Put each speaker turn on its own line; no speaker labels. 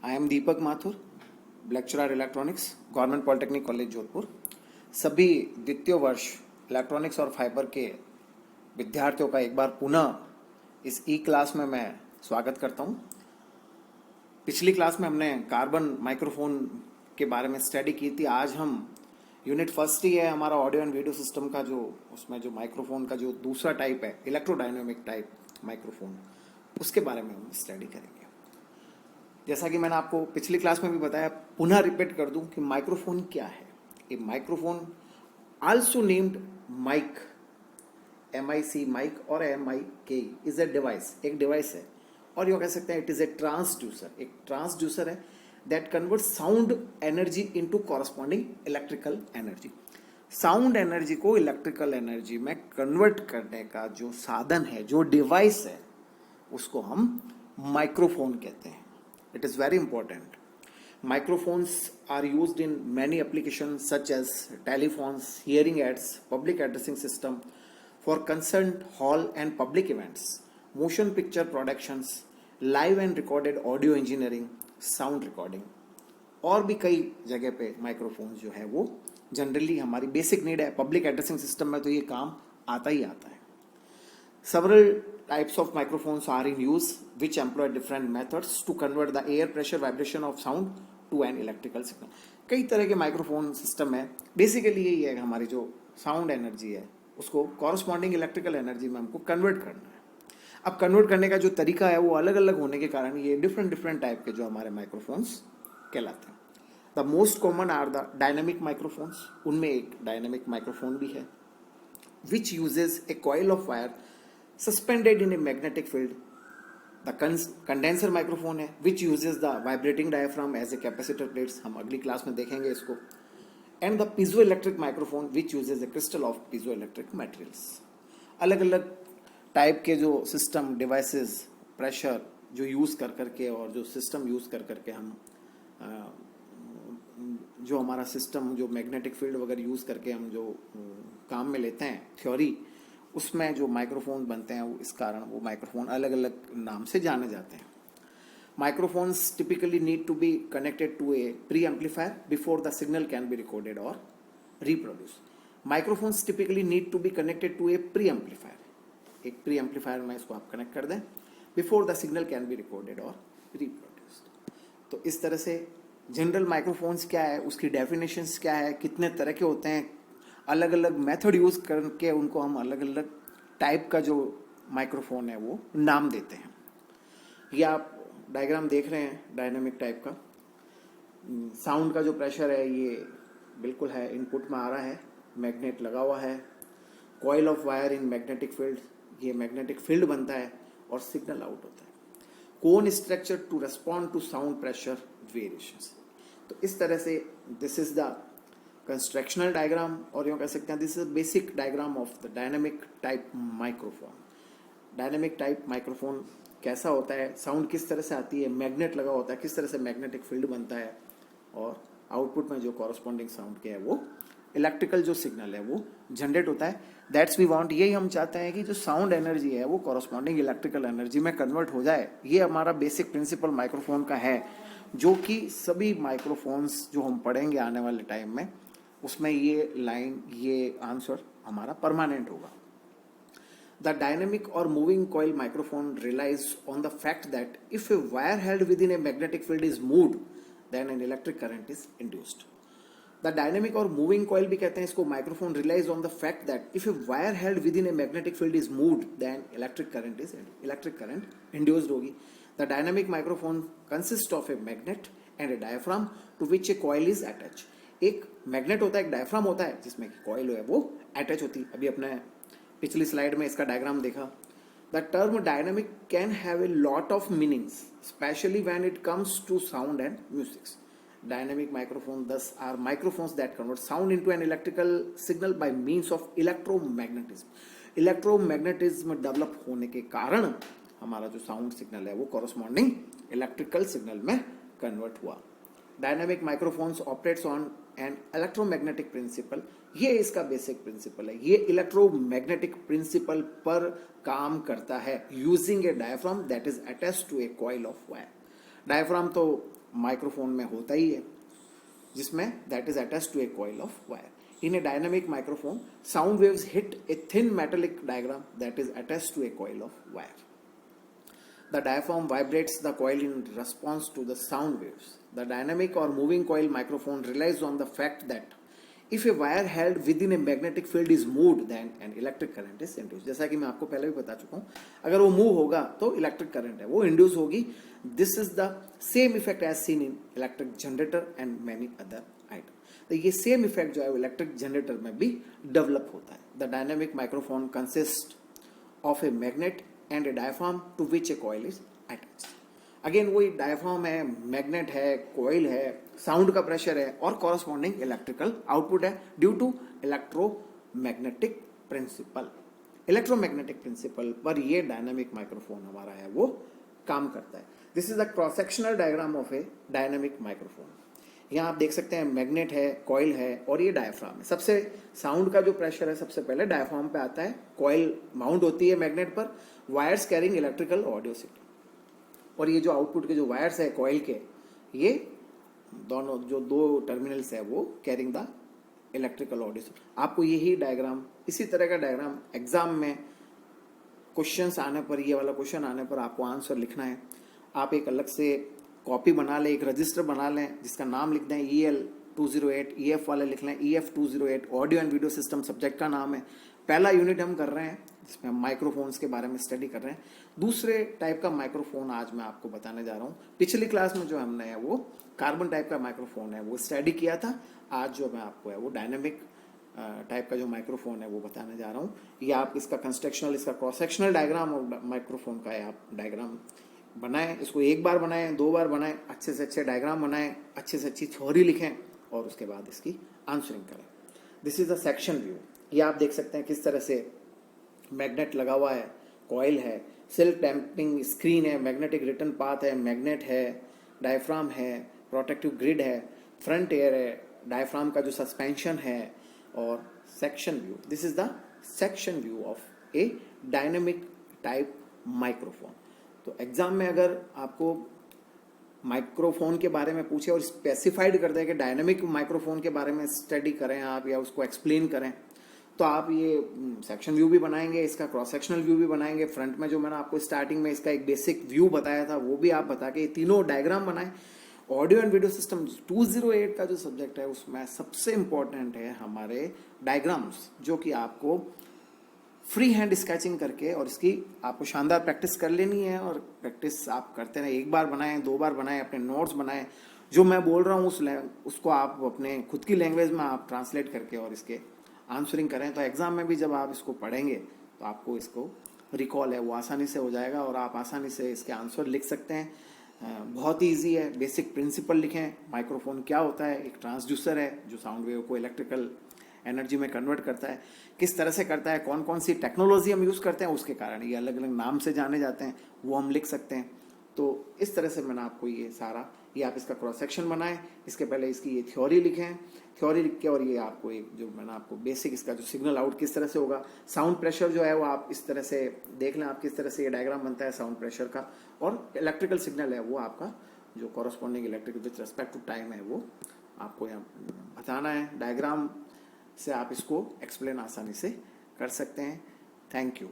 I am Deepak Mathur, lecturer electronics, government polytechnic college Jodhpur. सभी द्वितीय वर्ष इलेक्ट्रॉनिक्स और फाइबर के विद्यार्थियों का एक बार पुनः इस ई क्लास में मैं स्वागत करता हूं। पिछली क्लास में हमने कार्बन माइक्रोफोन के बारे में स्टडी की थी। आज हम यूनिट फर्स्ट ही है हमारा ऑडियो एंड वीडियो सिस्टम का, जो उसमें जो माइक्रोफोन का जो दूसरा टाइप है इलेक्ट्रोडायनेमिक टाइप माइक्रोफोन, उसके बारे में हम स्टडी करेंगे। जैसा कि मैंने आपको पिछली क्लास में भी बताया, पुनः रिपीट कर दूं कि माइक्रोफोन क्या है। A microphone also named mic, MIC mic और MIK इज ए डिवाइस, एक डिवाइस है। और यो कह सकते हैं इट इज ए ट्रांसड्यूसर, एक ट्रांसड्यूसर है that convert sound energy into corresponding electrical energy. Sound energy को इलेक्ट्रिकल एनर्जी में कन्वर्ट करने का जो साधन है, जो डिवाइस है, उसको हम माइक्रोफोन कहते हैं। It is very important. Microphones are used in many applications such as telephones, hearing aids, public addressing system, for concert hall and public events, motion picture productions, live and recorded audio engineering, sound recording. और भी कई जगह पे microphones जो है वो generally हमारी basic need है। पब्लिक एड्रेसिंग सिस्टम में तो ये काम आता ही आता है। Several types of microphones are in use which employ different methods to convert the air pressure vibration of sound to an electrical signal. कई तरह के माइक्रोफोन सिस्टम है। बेसिकली यही है, हमारी जो साउंड एनर्जी है उसको कॉरस्पॉन्डिंग इलेक्ट्रिकल एनर्जी में हमको कन्वर्ट करना है। अब कन्वर्ट करने का जो तरीका है वो अलग अलग होने के कारण ये डिफरेंट टाइप के जो हमारे माइक्रोफोन्स कहलाते हैं। The most common are the dynamic microphones. उनमें एक डायनेमिक माइक्रोफोन भी है which uses a coil of wire suspended in a magnetic field. The condenser microphone है which uses the vibrating diaphragm as a capacitor plates, हम अगली class में देखेंगे इसको। And the piezoelectric microphone which uses a crystal of piezoelectric materials. अलग अलग type के जो सिस्टम डिवाइसेस, प्रेशर जो यूज़ कर करके और जो सिस्टम यूज़ कर करके हम जो हमारा सिस्टम जो मैग्नेटिक फील्ड वगैरह यूज़ करके हम जो काम में लेते हैं थ्योरी, उसमें जो माइक्रोफोन बनते हैं वो इस कारण वो माइक्रोफोन अलग अलग नाम से जाने जाते हैं। Microphones typically need to be connected to a preamplifier before the signal can be recorded और reproduce. Microphones typically need to be connected to a preamplifier. एक प्री एम्पलीफायर में इसको आप कनेक्ट कर दें before the signal can be recorded और reproduced. तो इस तरह से जनरल माइक्रोफोन्स क्या है, उसकी डेफिनेशंस क्या है, कितने तरह के होते हैं, अलग अलग मेथड यूज़ करके उनको हम अलग अलग टाइप का जो माइक्रोफोन है वो नाम देते हैं। ये आप डायग्राम देख रहे हैं डायनेमिक टाइप का। साउंड का जो प्रेशर है ये बिल्कुल है, इनपुट में आ रहा है, मैग्नेट लगा हुआ है, coil of wire in magnetic field, ये मैग्नेटिक फील्ड बनता है और सिग्नल आउट होता है। Cone structure to respond to sound pressure variations. तो इस तरह से this is the constructional diagram, और यूँ कह सकते हैं this is basic diagram of the dynamic type microphone. Dynamic type microphone कैसा होता है, साउंड किस तरह से आती है, मैग्नेट लगा होता है, किस तरह से मैग्नेटिक फील्ड बनता है, और आउटपुट में जो कॉरस्पॉन्डिंग साउंड के है वो इलेक्ट्रिकल जो सिग्नल है वो जनरेट होता है। दैट्स वी वांट, यही हम चाहते हैं कि जो साउंड एनर्जी है वो कॉरस्पॉन्डिंग इलेक्ट्रिकल एनर्जी में कन्वर्ट हो जाए। ये हमारा बेसिक प्रिंसिपल माइक्रोफोन का है, जो कि सभी माइक्रोफोन्स जो हम पढ़ेंगे आने वाले टाइम में उसमें ये लाइन, ये आंसर हमारा परमानेंट होगा। द डायनेमिक और moving coil microphone relies on the fact that if a wire held within a magnetic field is moved then an electric current is induced. The dynamic और moving coil भी कहते हैं इसको। Microphone relies on the fact that if a wire held within a magnetic field is moved then electric current induced होगी। The dynamic microphone consist of a magnet and a diaphragm to which a coil is attach. एक magnet होता है, एक diaphragm होता है जिसमें कि coil है वो अटैच होती है। अभी अपने पिछली स्लाइड में इसका डायग्राम देखा। The term dynamic can have a lot of meanings specially when it comes to sound and music. Dynamic microphone these are microphones that convert sound into an electrical signal by means of electromagnetism. Electromagnetism develop होने के कारण हमारा जो sound signal है वो corresponding electrical signal में convert हुआ। Dynamic microphones operates on an electromagnetic principle. ये इसका बेसिक प्रिंसिपल है, ये इलेक्ट्रोमैग्नेटिक प्रिंसिपल पर काम करता है using a diaphragm that is attached to a coil of wire. Diaphragm तो माइक्रोफोन में होता ही है, जिसमें that is attached to a coil of wire. In a dynamic microphone sound waves hit a thin metallic diagram that is attached to a coil of wire. The diaphragm vibrates the coil in response to the sound waves. The dynamic or moving coil microphone relies on the fact that if a wire held within a magnetic field is moved, then an electric current is induced. जैसा कि मैं आपको पहले भी बता चुका हूँ, अगर वो मूव होगा तो इलेक्ट्रिक करंट है वो इंड्यूस होगी। This is the same effect as seen in electric generator and many other item. तो ये सेम इफेक्ट जो है इलेक्ट्रिक जनरेटर में भी डेवलप होता है। The dynamic microphone consist of a magnet and a diaphragm to which a coil is attached. Again वही diaphragm है, मैग्नेट है, कॉइल है, साउंड का प्रेशर है और कॉरस्पॉन्डिंग इलेक्ट्रिकल आउटपुट है due to electromagnetic principle. Electromagnetic principle पर ये डायनामिक माइक्रोफोन हमारा है वो काम करता है। This is the cross sectional diagram of A dynamic microphone. यहाँ आप देख सकते हैं मैग्नेट है, कॉइल है और ये डायफ्राम है। सबसे साउंड का जो प्रेशर है सबसे पहले डायफ्राम पे आता है, कॉइल माउंट होती है मैग्नेट पर, wires carrying electrical audio signal, और ये जो आउटपुट के जो वायर्स है कॉइल के, ये दोनों जो दो टर्मिनल्स है वो carrying the electrical audio signal. आपको यही डायग्राम, इसी तरह का डायग्राम एग्जाम में क्वेश्चंस आने पर, ये वाला क्वेश्चन आने पर आपको आंसर लिखना है। आप एक अलग से कॉपी बना लें, एक रजिस्टर बना लें जिसका नाम लिख दें EL208, EF वाले लिख लें EF208, audio and video system subject का नाम है। पहला यूनिट हम कर रहे हैं जिसमें हम माइक्रोफोन्स के बारे में स्टडी कर रहे हैं। दूसरे टाइप का माइक्रोफोन आज मैं आपको बताने जा रहा हूँ। पिछली क्लास में जो हमने है वो कार्बन टाइप का माइक्रोफोन है वो स्टडी किया था। आज जो मैं आपको है वो डायनेमिक टाइप का जो माइक्रोफोन है वो बताने जा रहा हूँ। ये आप इसका कंस्ट्रक्शनल, इसका क्रॉस सेक्शनल डायग्राम और माइक्रोफोन का है आप डायग्राम बनाएं। इसको एक बार बनाएं, दो बार बनाएं, अच्छे से अच्छे डायग्राम बनाएं, अच्छे से अच्छी थ्योरी लिखें और उसके बाद इसकी आंसरिंग करें। This is the section view. ये आप देख सकते हैं किस तरह से मैग्नेट लगा हुआ है, कॉइल है, सेल्फ डैम्पिंग स्क्रीन है, मैग्नेटिक रिटर्न पाथ है, मैग्नेट है, डायफ्राम है, प्रोटेक्टिव ग्रिड है, फ्रंट एयर है, डायफ्राम का जो सस्पेंशन है और section view. This is the section view of A dynamic type microphone. तो एग्जाम में अगर आपको माइक्रोफोन के बारे में पूछे और स्पेसिफाइड कर दे कि डायनेमिक माइक्रोफोन के बारे में स्टडी करें आप या उसको एक्सप्लेन करें, तो आप ये सेक्शन व्यू भी बनाएंगे, इसका क्रॉस सेक्शनल व्यू भी बनाएंगे। फ्रंट में जो मैंने आपको स्टार्टिंग में इसका एक बेसिक व्यू बताया था वो भी आप बता के ये तीनों डायग्राम बनाएं। ऑडियो एंड वीडियो सिस्टम 208 का जो सब्जेक्ट है उसमें सबसे इंपॉर्टेंट है हमारे डायग्राम्स, जो कि आपको फ्री हैंड स्केचिंग करके और इसकी आपको शानदार प्रैक्टिस कर लेनी है। और प्रैक्टिस आप करते रहें, एक बार बनाएं, दो बार बनाएं, अपने नोट्स बनाएं। जो मैं बोल रहा हूँ उसको आप अपने खुद की लैंग्वेज में आप ट्रांसलेट करके और इसके आंसरिंग करें। तो एग्जाम में भी जब आप इसको पढ़ेंगे तो आपको इसको रिकॉल है वो आसानी से हो जाएगा और आप आसानी से इसके आंसर लिख सकते हैं। बहुत ही ईजी है। बेसिक प्रिंसिपल लिखें। माइक्रोफोन क्या होता है? एक ट्रांसड्यूसर है जो साउंड वेव को इलेक्ट्रिकल एनर्जी में कन्वर्ट करता है। किस तरह से करता है, कौन कौन सी टेक्नोलॉजी हम यूज़ करते हैं, उसके कारण ये अलग अलग नाम से जाने जाते हैं, वो हम लिख सकते हैं। तो इस तरह से मैंने आपको ये सारा, ये आप इसका क्रॉस सेक्शन बनाएं, इसके पहले इसकी ये थ्योरी लिखें, थ्योरी लिख के और ये आपको एक जो मैंने आपको बेसिक इसका जो सिग्नल आउट किस तरह से होगा, साउंड प्रेशर जो है वो आप इस तरह से देख लें, आप किस तरह से ये डायग्राम बनता है साउंड प्रेशर का, और इलेक्ट्रिकल सिग्नल है वो आपका जो corresponding electric with respect to time है वो आपको यहाँ बताना है। डायग्राम से आप इसको एक्सप्लेन आसानी से कर सकते हैं। Thank you.